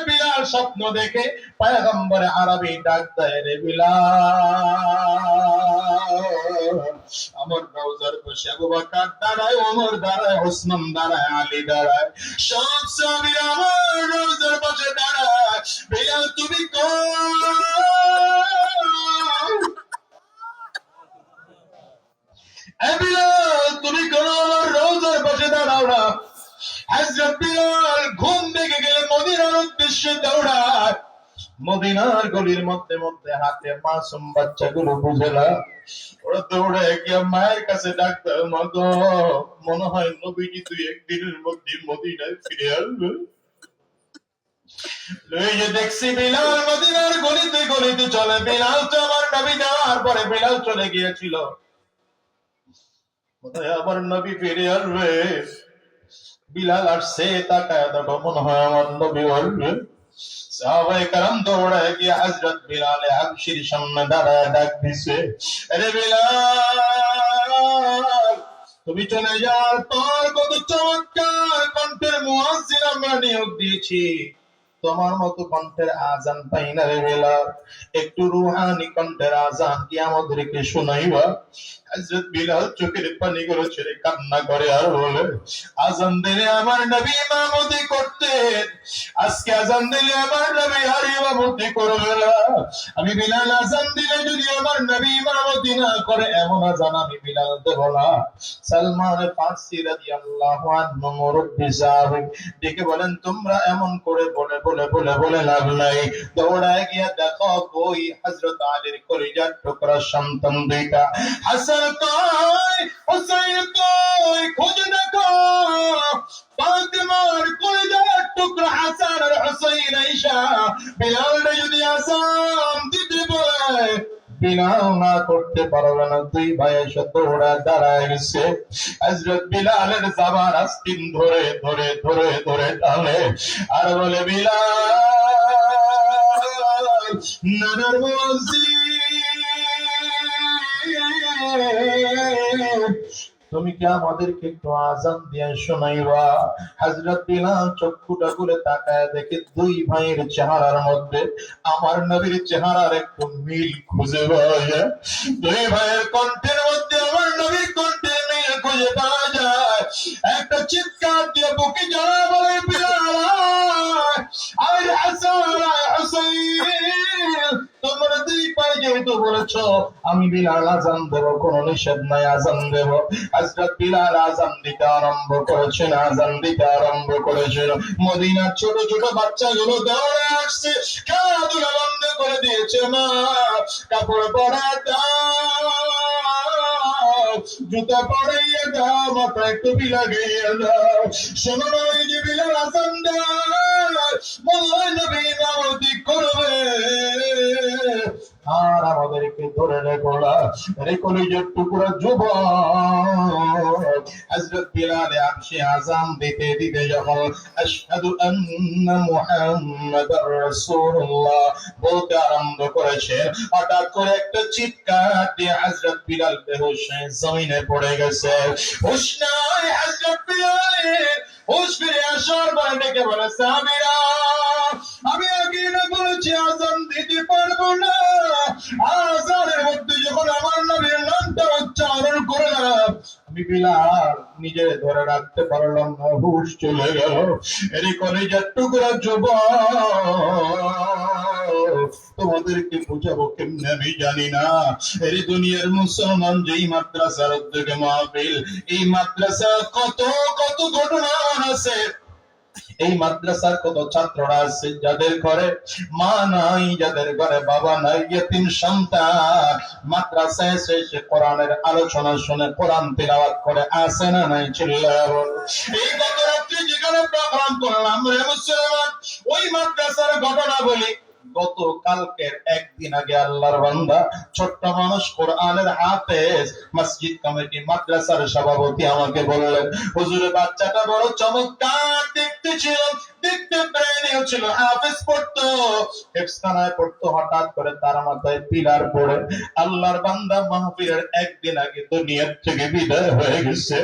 বিলাল স্বপ্ন দেখে পয়গম্বর আরবি ডাক দেয়, রে বিলাল, আমার রওজার পাশে আবু বকর দাঁড়ায়, ওমর দাঁড়ায়, ওসমান দাঁড়ায়, আলী দাঁড়ায়, সব সাহাবীরা আমার রওজার পাশে দাঁড়ায়। বিলাল তুমি বিলাল তুমি কোন আমার রওজার পাশে দাঁড়াও না। হযরত বিলাল ঘুম ভেঙে গেলে মদিনার উদ্দেশ্যে দৌড়ায়। মদিনার গলির মধ্যে মধ্যে হাতে মাসুম বাচ্চাগুলো বুঝে না, ওরা দৌড়ে গিয়ে মায়ের কাছে ডাকতে, মা গো, মনে হয় নবীজি তুই একদিনের মধ্যে মদিনায় ফিরে আসবে। দেখছি বিলাল মদিনার গলিতে গলিতে চলে। বিলাল তো আমার নবী যাওয়ার পরে বিলাল চলে গিয়েছিল, আমার নবী ফিরে আসবে। বিলাল আসছে, তাকায় দেখো মনে হয় আমার নবী আসবে। সাহাবায়ে কেরাম দৌড়ায় গিয়ে হযরত বিলাল হাবশির সামনে দাঁড়ায় ডাক দিছে, আরে বিলাল, তুমি চলে যাওয়ার পর কত চমৎকার কণ্ঠের মুয়াজ্জিন আমরা নিয়োগ দিয়েছি, তোমার মতো কণ্ঠের আজান পাই না রে বিলাল, একটু রুহানি কণ্ঠের আজান কি আমাদেরকে শোনাইবা? হযরত বিলাল চোখের পানি গুলো ছেড়ে কান্না করে আর বলে, আজান দিলে আমার নবী ইমামতি করতেন, আজকে আজান দিলে আমার নবী আর ইমামতি করবে না। আমি বিলাল আজান দিলে যদি আমার নবী ইমামতি না করে, এমন আজান আমি বিলাল দেব না। সালমান ফারসি রাদিয়াল্লাহু আনহু মুরব্বি সাহাবী ডেকে বলেন, তোমরা এমন করে বলে বলে বলে বলে লাভ নাই, দৌড়ায় গিয়ে দেখো কই হযরত আলীর কলিজার টুকরা সন্তান দুইটা, হাসান কই, হুসাইন কই, খোঁজ দেখো। ফাতিমার কলিজার টুকরা হাসান আর হুসাইন আয়েশা বিলালকে যদি আসাম দিতে বলে, বিলাল না করতে পারবে না। দুই ভাই এসে দৌড়া দাঁড়ায় গেছে। হযরত বিলালের জামার আস্তিন ধরে ধরে ধরে ধরে টানে আর বলে, বিলাল, নানার মুয়াজ্জিন, তুমি কি আমাদেরকে একটু আজান দিয়ে শোনাইবা? হযরত বিলাল চক্ষুটা খুলে তাকায় দেখে দুই ভাইয়ের চেহারার মধ্যে আমার নবীর চেহারার একটু মিল খুঁজে পাওয়া যায়। দুই ভাইয়ের কণ্ঠের মধ্যে আমার নবীর কণ্ঠের মিল খুঁজে পাওয়া যায়। একটা চিৎকার দিয়ে বুকে জড়া বলে, বিলাল আর হাসান আর হুসাইন, তোমরা দুই ভাই যেহেতু বলেছো আমি বিলাল আজান দেব, কোনো নিষেধ নাই, আজান দেব। হযরত বিলাল আজান দিতে আরম্ভ করেছেন, আজান দিতে আরম্ভ করেছেন। মদিনার ছোট ছোট বাচ্চাগুলো দৌড়ে আসছে, খেলাধুলা বন্ধ করে দিয়েছে। মা, কাপড় পরা দাও, জুতা পরাইয়া দাও, মাথায় টুপি লাগিয়ে দাও। শোনো না, ওই যে বিলাল আজান দেয়, বললেন নবী ইমামতি করবে আর আমাদেরকে ধরে রেখো না। রে কলিজার টুকরা যুবক হযরত বিলাল হাবশী আযান দিতে দিতে যখন আশহাদু আন্না মুহাম্মাদার রাসূলুল্লাহ বলতে আরম্ভ করেছে, হঠাৎ করে একটা চিৎকার দিয়ে হযরত বিলাল বেহুশ হয়ে জমিনে পড়ে গেছে। হুশ নাই হযরত বিলালের। হুশ ফিরে আসার পর ডেকে বলে, সাহাবীরা, আমি আগে না বলেছি আযান দিতে পারবো না। আযানের মধ্যে যখন আমার নবীর নামটা উচ্চারণ করলাম, আমি বিলাল নিজে ধরে রাখতে পারলাম না, হুশ চলে গেল। এরই কলিজার টুকরা যুবক, তোমাদেরকে বুঝাবো কেমনে আমি জানি না। এই দুনিয়ার মুসলমান যেই মাদ্রাসার উদ্যোগে মাহফিল, এই মাদ্রাসা কত কত ঘটনা আছে। এই মাদ্রাসার কত ছাত্ররা আছে যাদের ঘরে মা নাই, যাদের ঘরে বাবা নাই, ইতিম সন্তান মাদ্রাসায় এসে কোরআনের আলোচনা শুনে কোরআন তিলাওয়াত করে, আসে না নাই? চিল্লায় বল। এই গত রাত্রে যেখানে প্রোগ্রাম করলাম রে মুসলমান, ওই মাদ্রাসার ঘটনা বলি। গতকালকের একদিন আগে আল্লাহর বান্দা ছোট্ট মানুষ কোরআনের হাফেজ মসজিদ কমিটি মাদ্রাসার সভাপতি আমাকে বললেন, হুজুর বাচ্চাটা বড় চমৎকার দেখতে ছিল, দেখতে ব্রেনেও ছিল, হাফেজ পড়তো, হেফজখানায় পড়তো, হঠাৎ করে তার মাথায় পিলার পড়ে আল্লাহর বান্দা মাহফিলের একদিন আগে দুনিয়ার থেকে বিদায় হয়ে গেছে।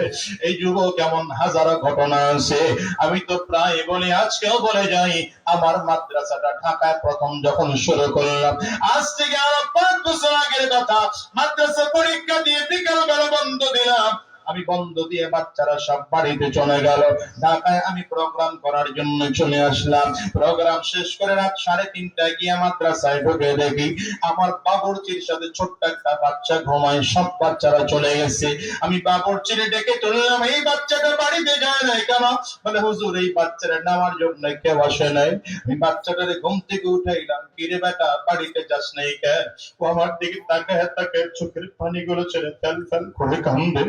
এই যুবক এমন হাজারো ঘটনা আছে। আমি তো প্রায় বলি, আজকেও বলে যাই, আমার মাদ্রাসাটা ঢাকায় প্রথম যখন শুরু করলাম, আজ থেকে আরো 5 বছর আগের কথা, মাদ্রাসা পরীক্ষা দিয়ে বিকাল বেলা বন্ধ দিলাম, আমি বন্ধ দিয়ে বাচ্চারা সব বাড়িতে চলে গেল। ঢাকায় আমি প্রোগ্রাম করার জন্য চলে আসলাম। প্রোগ্রাম শেষ করে রাত 3:30টায় গিয়ে মাদ্রাসায় ঢুকে দেখি আমার বাবুর্চির সাথে ছোট্ট একটা বাচ্চা ঘুমায়, সব বাচ্চারা চলে গেছে। আমি বাবুর্চিরে ডেকে তুললাম, এই বাচ্চাটা বাড়িতে যায় নাই কেন? বলে, হুজুর এই বাচ্চারা নামার জন্য কেউ আসে নাই। আমি বাচ্চাটারে ঘুম থেকে উঠাইলাম, কিরে বেটা বাড়িতে যাস নাই কেন? ও আমার দিকে তাকায় তাকায় চোখের পানিগুলো ছেড়ে ফেল ফেল করে কান্দে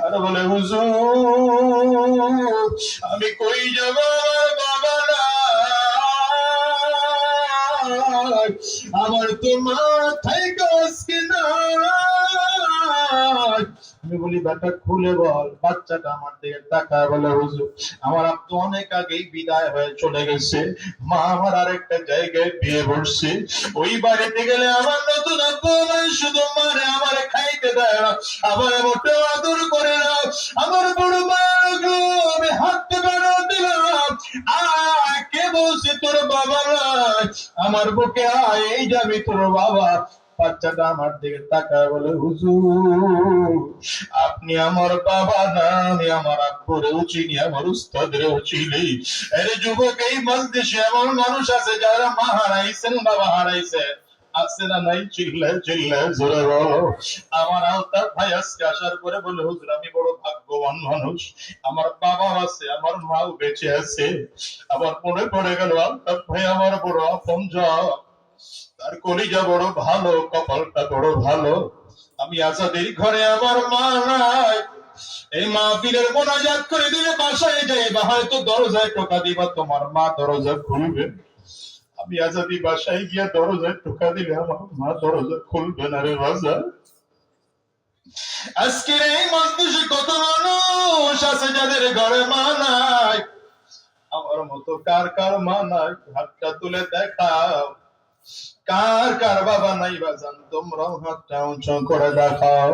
আর বলে, হুজুর আমি কই যাব, বাবা নাই, আমার তো মাথায় আজকে নাই। আমি বলি, বেটা খুলে বল। বাচ্চাটা আমার দিকে তাকায় বলে, হুজুর আমার আব্বু অনেক আগেই বিদায় হয়ে চলে গেছে, মা আমার আরেকটা জায়গায় বিয়ে বসছে, ওই বাড়িতে গেলে আমার নতুন আব্বু নাই, শুধু মারে আমার খাইতে দেয় না, আমার মোটেও আদর করে না, আমার বড় মাকে আমি হাঁটতে পারো দিলাম, কে বলছে তোর বাবা নাই, আমার বুকে আয়, এই যাবি তোর বাবা। বাচ্চাটা আমার দিকে তাকায় বলে, হুজুর আপনি আমার বাবা না, আমি আমার আব্বুরেও চিনি, আমার উস্তাদেরও চিনি। আরে যুবক, এই মজলিসে এমন মানুষ আছে যারা মা হারাইছেন, বাবা হারাইছেন, আছে না নাই? চিল্লায় চিল্লায় জোরে বলো। আমার আলতাফ ভাই আজকে আসার পরে বলে, হুজুর আমি বড় ভাগ্যবান মানুষ, আমার বাবা আছে, আমার মাও বেঁচে আছে। আমার মনে পড়ে গেল আলতাফ ভাই আমার বড় আপনজন, তার কলিজা বড় ভালো, কপালটা বড় ভালো। আমি আজাদের ঘরে আমার মা নাই, এই মাহফিলের মোনাজাত করে দিলে বাসায় যাই বা হয়তো দরজায় টোকা দিবা, তোমার মা দরজা খুলবে। আমি আজাদি বাসায় গিয়া দরজায় টোকা দিলে আমার মা দরজা খুলবে না রে বাজা। আজকের এই মজলিসে কত মানুষ আছে যাদের ঘরে মা নাই, আমার মতো কার কার মা নাই? হাতটা তুলে দেখাও। কার কার বাবা নাই বাজান, তোমরাও হাতটা উঁচু করে দেখাও।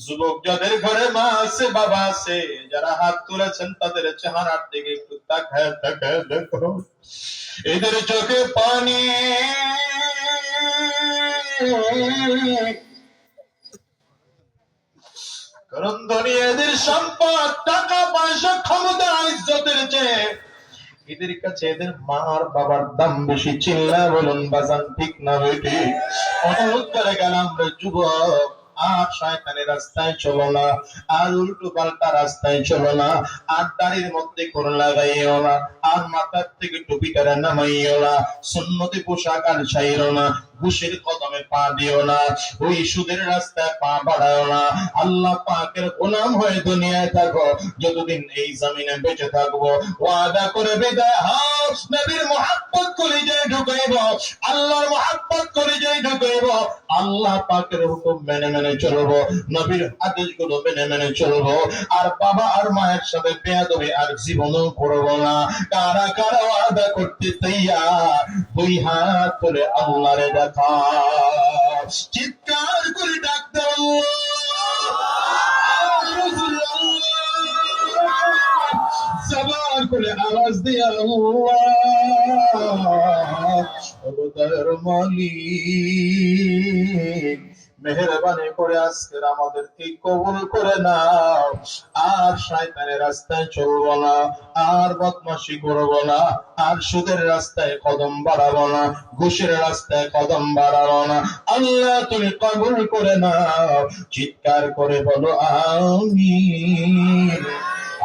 যুবক যাদের ঘরে মা আছে, বাবা আছে, যারা হাত তুলেছেন তাদের চেহারার দিকে একটু তাকায় তাকায় দেখো, এদের চোখে পানি। কারণ দুনিয়াদের সম্পদ, টাকা পয়সা, ক্ষমতা, ইজ্জতের চেয়ে এদের কাছে এদের মার বাবার দাম বেশি। চিল্লা বলুন বাজান, ঠিক না বেটি? অনুরোধ করে গেলাম রে যুবক, আর শয়তানের রাস্তায় চলো না, আর উল্টো পাল্টা রাস্তায় চলো না, আর দাড়ির মধ্যে কোন লাগাইও না, আর মাথার থেকে টুপিটারে নামাইও না, সুন্নতি পোশাক আর ছাইরো না, ঘুষের কদমে পা দিও না, ওই সুদের রাস্তায় পা বাড়াও না। আল্লাহ পাকের গোলাম হয়ে দুনিয়ায় থাকো, যতদিন এই জমিনে বেঁচে থাকবো। ওয়াদা করে বিদায় হও, নবীর মুহাব্বত কলিজায় ঢুকাইব, আল্লাহর মুহাব্বত কলিজায় ঢুকাইব, আল্লাহ পাকের হুকুম মেনে মেনে চলবো, নবীর আদেশগুলো মেনে মেনে চলবো, আর বাবা আর মায়ের সাথে বেয়াদবি আর জীবনও করবো না। কারা কারা ওয়াদা করতে তৈয়ার? দুই হাত তুলে আল্লাহরে দেখা, চিৎকার করে ডাক দাও, জবান করে আওয়াজ দিয়ে আল্লাহ মালিক মেহেরবানি করে আজকের আমাদের এই কবুল করে নাও। আর শয়তানের রাস্তায় চলবো না, আর বদমাশি করবো না, আর সুদের রাস্তায় কদম বাড়াবো না, ঘুষের রাস্তায় কদম বাড়াবো না। আল্লাহ তুমি কবুল করে নাও। চিৎকার করে বলো আমিন।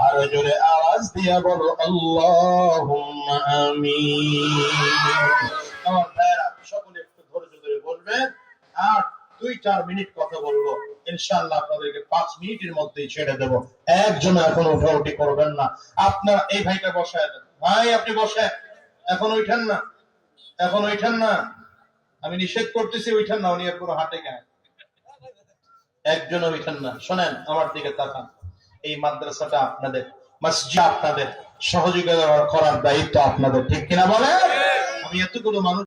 আরো জোরে আওয়াজ দিয়া বলো আল্লাহুম্মা আমিন। আমার ভাইরা সকলে একটু ধৈর্য ধরে বলবেন, আর 2-4 মিনিট কথা বলবো, ইনশাআল্লাহ আপনাদেরকে 5 মিনিটের মধ্যেই ছেড়ে দেব। একজন এখন উঠাউঠি করবেন না। আপনারা এই ভাইটা বসায় দেন, ভাই আপনি বসে, এখন উঠেন না, এখন ওইখান না, আমি নিষেধ করতেছি ওইখান না, উনি পুরো হাটে গায়ে একজন ওইখান না। শোনেন, আমার দিকে তাকান। এই মাদ্রাসাটা আপনাদের, মসজিদ আপনাদের, সহযোগিতা করার দায়িত্ব আপনাদের, ঠিক কিনা বলেন? আমি এতগুলো মানুষ